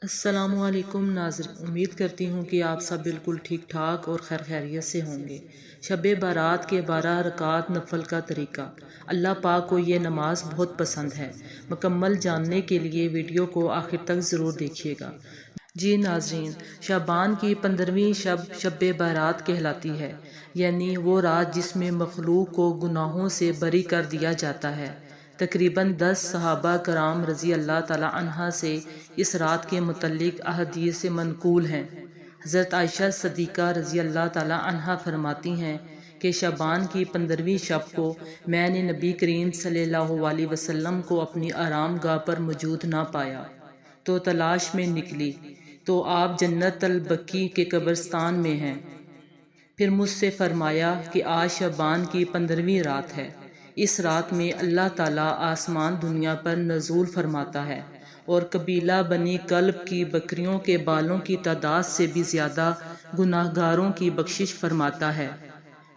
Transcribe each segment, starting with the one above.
السلام علیکم ناظرین، امید کرتی ہوں کہ آپ سب بالکل ٹھیک ٹھاک اور خیر خیریت سے ہوں گے۔ شب بارات کے 12 رکعات نفل کا طریقہ۔ اللہ پاک کو یہ نماز بہت پسند ہے۔ مکمل جاننے کے لیے ویڈیو کو آخر تک ضرور دیکھیے گا۔ جی ناظرین، شعبان کی 15ویں شب شب بارات کہلاتی ہے، یعنی وہ رات جس میں مخلوق کو گناہوں سے بری کر دیا جاتا ہے۔ تقریباً 10 صحابہ کرام رضی اللہ تعالیٰ عنہ سے اس رات کے متعلق احادیث منقول ہیں۔ حضرت عائشہ صدیقہ رضی اللہ تعالیٰ عنہ فرماتی ہیں کہ شعبان کی 15ویں شب کو میں نے نبی کریم صلی اللہ علیہ وسلم کو اپنی آرام گاہ پر موجود نہ پایا، تو تلاش میں نکلی تو آپ جنت البقیع کے قبرستان میں ہیں۔ پھر مجھ سے فرمایا کہ آج شعبان کی 15ویں رات ہے۔ اس رات میں اللہ تعالیٰ آسمان دنیا پر نزول فرماتا ہے اور قبیلہ بنی کلب کی بکریوں کے بالوں کی تعداد سے بھی زیادہ گناہ گاروں کی بخشش فرماتا ہے۔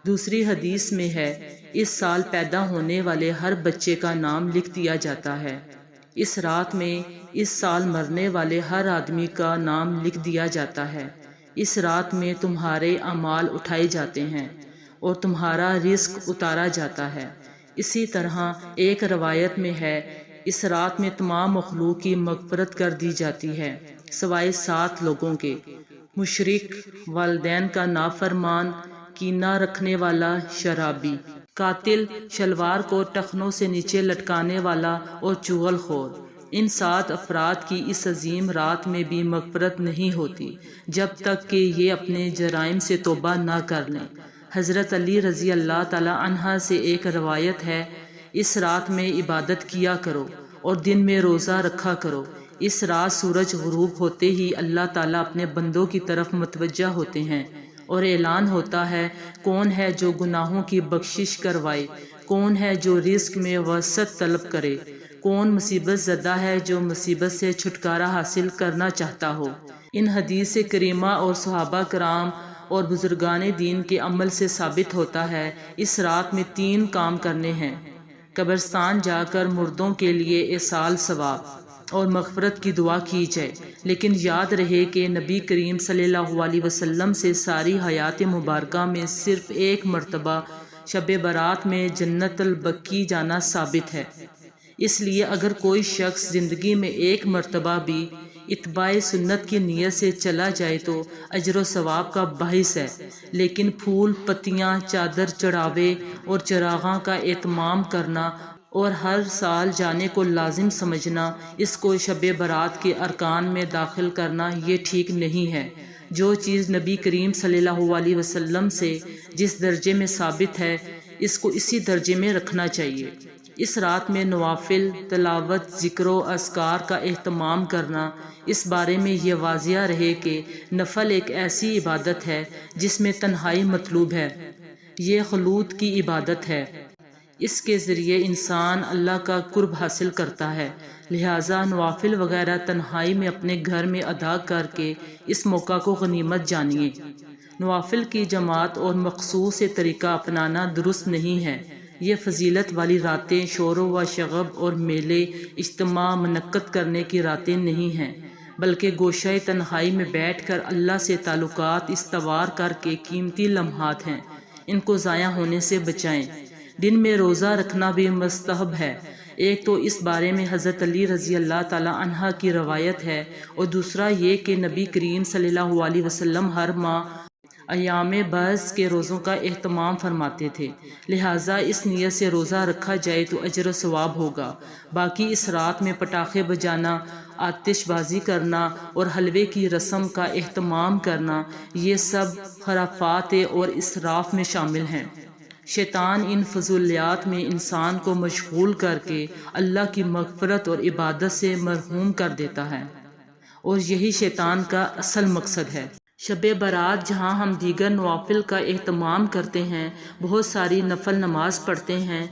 دوسری حدیث میں ہے، اس سال پیدا ہونے والے ہر بچے کا نام لکھ دیا جاتا ہے۔ اس رات میں اس سال مرنے والے ہر آدمی کا نام لکھ دیا جاتا ہے۔ اس رات میں تمہارے اعمال اٹھائے جاتے ہیں اور تمہارا رزق اتارا جاتا ہے۔ اسی طرح ایک روایت میں ہے، اس رات میں تمام مخلوق کی مغفرت کر دی جاتی ہے سوائے 7 لوگوں کے: مشرک، والدین کا نافرمان، کینہ رکھنے والا، شرابی، قاتل، شلوار کو ٹخنوں سے نیچے لٹکانے والا اور چغل خور۔ ان 7 افراد کی اس عظیم رات میں بھی مغفرت نہیں ہوتی جب تک کہ یہ اپنے جرائم سے توبہ نہ کر لیں۔ حضرت علی رضی اللہ تعالیٰ عنہ سے ایک روایت ہے، اس رات میں عبادت کیا کرو اور دن میں روزہ رکھا کرو۔ اس رات سورج غروب ہوتے ہی اللہ تعالیٰ اپنے بندوں کی طرف متوجہ ہوتے ہیں اور اعلان ہوتا ہے، کون ہے جو گناہوں کی بخشش کروائے، کون ہے جو رزق میں وسعت طلب کرے، کون مصیبت زدہ ہے جو مصیبت سے چھٹکارا حاصل کرنا چاہتا ہو۔ ان حدیث کریمہ اور صحابہ کرام اور بزرگان دین کے عمل سے ثابت ہوتا ہے، اس رات میں 3 کام کرنے ہیں: قبرستان جا کر مردوں کے لیے ایصال ثواب اور مغفرت کی دعا کی جائے، لیکن یاد رہے کہ نبی کریم صلی اللہ علیہ وسلم سے ساری حیات مبارکہ میں صرف ایک مرتبہ شب برات میں جنت البقیع جانا ثابت ہے۔ اس لیے اگر کوئی شخص زندگی میں ایک مرتبہ بھی اتباع سنت کی نیت سے چلا جائے تو اجر و ثواب کا باعث ہے، لیکن پھول پتیاں، چادر چڑھاوے اور چراغاں کا اہتمام کرنا اور ہر سال جانے کو لازم سمجھنا، اس کو شب برات کے ارکان میں داخل کرنا، یہ ٹھیک نہیں ہے۔ جو چیز نبی کریم صلی اللہ علیہ وسلم سے جس درجے میں ثابت ہے، اس کو اسی درجے میں رکھنا چاہیے۔ اس رات میں نوافل، تلاوت، ذکر و اذکار کا اہتمام کرنا۔ اس بارے میں یہ واضح رہے کہ نفل ایک ایسی عبادت ہے جس میں تنہائی مطلوب ہے، یہ خلوت کی عبادت ہے۔ اس کے ذریعے انسان اللہ کا قرب حاصل کرتا ہے، لہٰذا نوافل وغیرہ تنہائی میں اپنے گھر میں ادا کر کے اس موقع کو غنیمت جانیے۔ نوافل کی جماعت اور مخصوص طریقہ اپنانا درست نہیں ہے۔ یہ فضیلت والی راتیں شور و شغب اور میلے اجتماع منعقد کرنے کی راتیں نہیں ہیں، بلکہ گوشہ تنہائی میں بیٹھ کر اللہ سے تعلقات استوار کر کے قیمتی لمحات ہیں، ان کو ضائع ہونے سے بچائیں۔ دن میں روزہ رکھنا بھی مستحب ہے۔ ایک تو اس بارے میں حضرت علی رضی اللہ تعالیٰ عنہ کی روایت ہے، اور دوسرا یہ کہ نبی کریم صلی اللہ علیہ وسلم ہر ماہ ایام بعض کے روزوں کا اہتمام فرماتے تھے، لہٰذا اس نیت سے روزہ رکھا جائے تو اجر و ثواب ہوگا۔ باقی اس رات میں پٹاخے بجانا، آتش بازی کرنا اور حلوے کی رسم کا اہتمام کرنا، یہ سب خرافات اور اسراف میں شامل ہیں۔ شیطان ان فضولیات میں انسان کو مشغول کر کے اللہ کی مغفرت اور عبادت سے محروم کر دیتا ہے، اور یہی شیطان کا اصل مقصد ہے۔ شب برات جہاں ہم دیگر نوافل کا اہتمام کرتے ہیں، بہت ساری نفل نماز پڑھتے ہیں،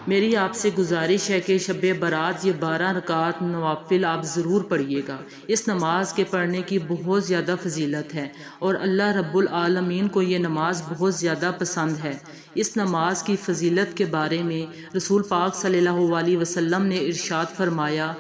میری آپ سے گزارش ہے کہ شب برات یہ 12 رکعات نوافل آپ ضرور پڑھیے گا۔ اس نماز کے پڑھنے کی بہت زیادہ فضیلت ہے اور اللہ رب العالمین کو یہ نماز بہت زیادہ پسند ہے۔ اس نماز کی فضیلت کے بارے میں رسول پاک صلی اللہ علیہ وسلم نے ارشاد فرمایا،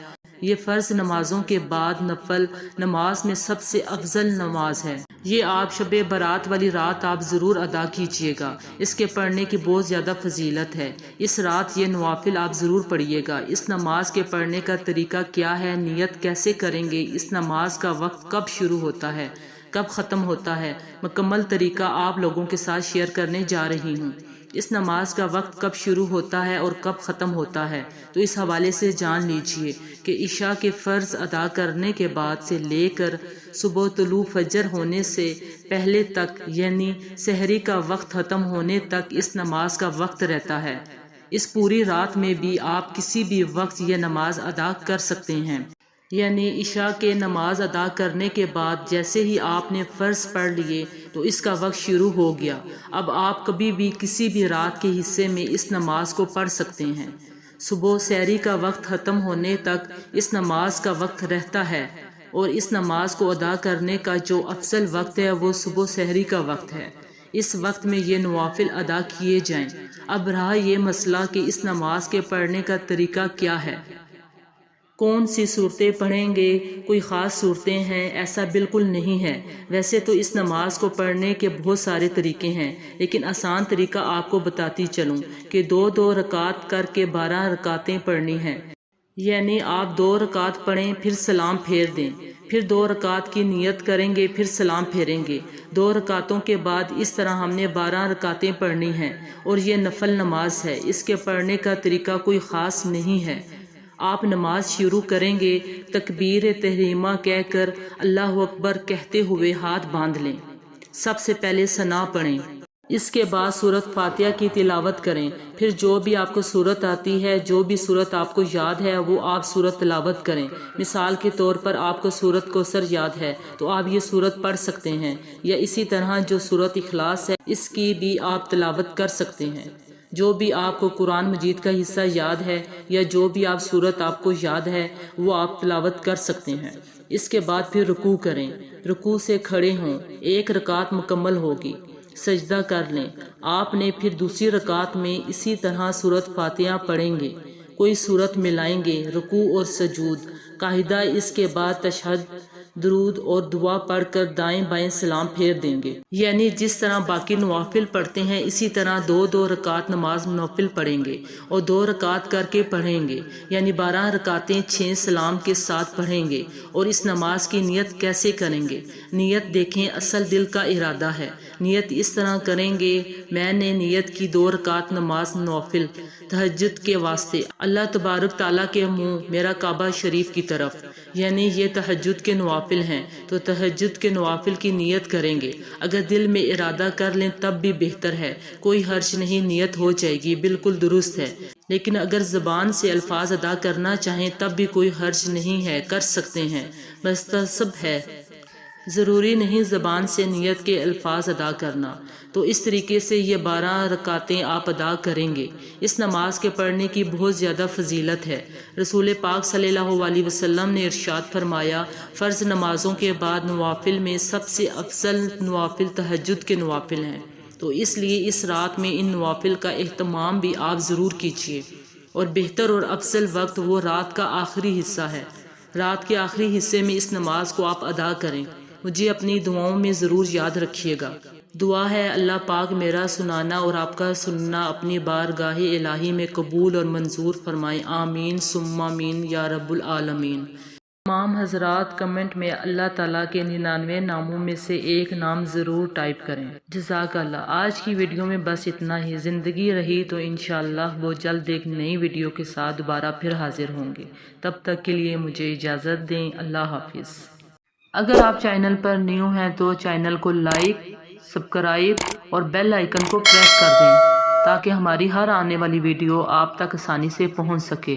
یہ فرض نمازوں کے بعد نفل نماز میں سب سے افضل نماز ہے۔ یہ آپ شب برات والی رات آپ ضرور ادا کیجیے گا، اس کے پڑھنے کی بہت زیادہ فضیلت ہے۔ اس رات یہ نوافل آپ ضرور پڑھیے گا۔ اس نماز کے پڑھنے کا طریقہ کیا ہے، نیت کیسے کریں گے، اس نماز کا وقت کب شروع ہوتا ہے، کب ختم ہوتا ہے، مکمل طریقہ آپ لوگوں کے ساتھ شیئر کرنے جا رہی ہوں۔ اس نماز کا وقت کب شروع ہوتا ہے اور کب ختم ہوتا ہے، تو اس حوالے سے جان لیجئے کہ عشاء کے فرض ادا کرنے کے بعد سے لے کر صبح طلوع فجر ہونے سے پہلے تک، یعنی سحری کا وقت ختم ہونے تک اس نماز کا وقت رہتا ہے۔ اس پوری رات میں بھی آپ کسی بھی وقت یہ نماز ادا کر سکتے ہیں، یعنی عشاء کے نماز ادا کرنے کے بعد جیسے ہی آپ نے فرض پڑھ لیے تو اس کا وقت شروع ہو گیا۔ اب آپ کبھی بھی کسی بھی رات کے حصے میں اس نماز کو پڑھ سکتے ہیں۔ صبح سحری کا وقت ختم ہونے تک اس نماز کا وقت رہتا ہے، اور اس نماز کو ادا کرنے کا جو افضل وقت ہے وہ صبح سحری کا وقت ہے۔ اس وقت میں یہ نوافل ادا کیے جائیں۔ اب رہا یہ مسئلہ کہ اس نماز کے پڑھنے کا طریقہ کیا ہے، کون سی صورتیں پڑھیں گے، کوئی خاص صورتیں ہیں، ایسا بالکل نہیں ہے۔ ویسے تو اس نماز کو پڑھنے کے بہت سارے طریقے ہیں، لیکن آسان طریقہ آپ کو بتاتی چلوں کہ 2 رکعت کر کے 12 رکعتیں پڑھنی ہیں۔ یعنی آپ 2 رکعت پڑھیں، پھر سلام پھیر دیں، پھر 2 رکعت کی نیت کریں گے، پھر سلام پھیریں گے۔ 2 رکعتوں کے بعد اس طرح ہم نے 12 رکعتیں پڑھنی ہیں، اور یہ نفل نماز ہے۔ اس کے پڑھنے کا طریقہ کوئی خاص نہیں ہے۔ آپ نماز شروع کریں گے، تکبیر تحریمہ کہہ کر اللہ اکبر کہتے ہوئے ہاتھ باندھ لیں۔ سب سے پہلے ثنا پڑھیں، اس کے بعد سورۃ فاتحہ کی تلاوت کریں، پھر جو بھی آپ کو سورت آتی ہے، جو بھی سورت آپ کو یاد ہے وہ آپ سورت تلاوت کریں۔ مثال کے طور پر آپ کو سورۃ کوثر یاد ہے تو آپ یہ سورت پڑھ سکتے ہیں، یا اسی طرح جو سورۃ اخلاص ہے اس کی بھی آپ تلاوت کر سکتے ہیں۔ جو بھی آپ کو قرآن مجید کا حصہ یاد ہے یا جو بھی آپ سورت آپ کو یاد ہے وہ آپ تلاوت کر سکتے ہیں۔ اس کے بعد پھر رکوع کریں، رکوع سے کھڑے ہوں، 1 رکعت مکمل ہوگی، سجدہ کر لیں۔ آپ نے پھر دوسری رکعت میں اسی طرح سورۃ فاتحہ پڑھیں گے، کوئی سورت ملائیں گے، رکوع اور سجود قاعدہ۔ اس کے بعد تشہد، درود اور دعا پڑھ کر دائیں بائیں سلام پھیر دیں گے۔ یعنی جس طرح باقی نوافل پڑھتے ہیں اسی طرح 2 رکعت نماز نوافل پڑھیں گے، اور 2 رکعت کر کے پڑھیں گے، یعنی 12 رکعتیں 6 سلام کے ساتھ پڑھیں گے۔ اور اس نماز کی نیت کیسے کریں گے؟ نیت دیکھیں، اصل دل کا ارادہ ہے۔ نیت اس طرح کریں گے، میں نے نیت کی 2 رکعت نماز نوافل تہجد کے واسطے، اللہ تبارک تعالیٰ کے منہ میرا کعبہ شریف کی طرف، یعنی یہ تہجد کے نوافل ہیں تو تہجد کے نوافل کی نیت کریں گے۔ اگر دل میں ارادہ کر لیں تب بھی بہتر ہے، کوئی حرج نہیں، نیت ہو جائے گی، بالکل درست ہے۔ لیکن اگر زبان سے الفاظ ادا کرنا چاہیں تب بھی کوئی حرج نہیں ہے، کر سکتے ہیں، مستحب ہے، ضروری نہیں زبان سے نیت کے الفاظ ادا کرنا۔ تو اس طریقے سے یہ 12 رکعتیں آپ ادا کریں گے۔ اس نماز کے پڑھنے کی بہت زیادہ فضیلت ہے۔ رسول پاک صلی اللہ علیہ وسلم نے ارشاد فرمایا، فرض نمازوں کے بعد نوافل میں سب سے افضل نوافل تہجد کے نوافل ہیں، تو اس لیے اس رات میں ان نوافل کا اہتمام بھی آپ ضرور کیجیے۔ اور بہتر اور افضل وقت وہ رات کا آخری حصہ ہے۔ رات کے آخری حصے میں اس نماز کو آپ ادا کریں۔ مجھے اپنی دعاؤں میں ضرور یاد رکھیے گا۔ دعا ہے اللہ پاک میرا سنانا اور آپ کا سننا اپنی بارگاہ الہی میں قبول اور منظور فرمائے، آمین ثم آمین یا رب العالمین۔ تمام حضرات کمنٹ میں اللہ تعالیٰ کے 99 ناموں میں سے ایک نام ضرور ٹائپ کریں۔ جزاک اللہ۔ آج کی ویڈیو میں بس اتنا ہی۔ زندگی رہی تو انشاءاللہ وہ جلد ایک نئی ویڈیو کے ساتھ دوبارہ پھر حاضر ہوں گے۔ تب تک کے لیے مجھے اجازت دیں، اللہ حافظ۔ اگر آپ چینل پر نیو ہیں تو چینل کو لائک، سبسکرائب اور بیل آئیکن کو پریس کر دیں تاکہ ہماری ہر آنے والی ویڈیو آپ تک آسانی سے پہنچ سکے۔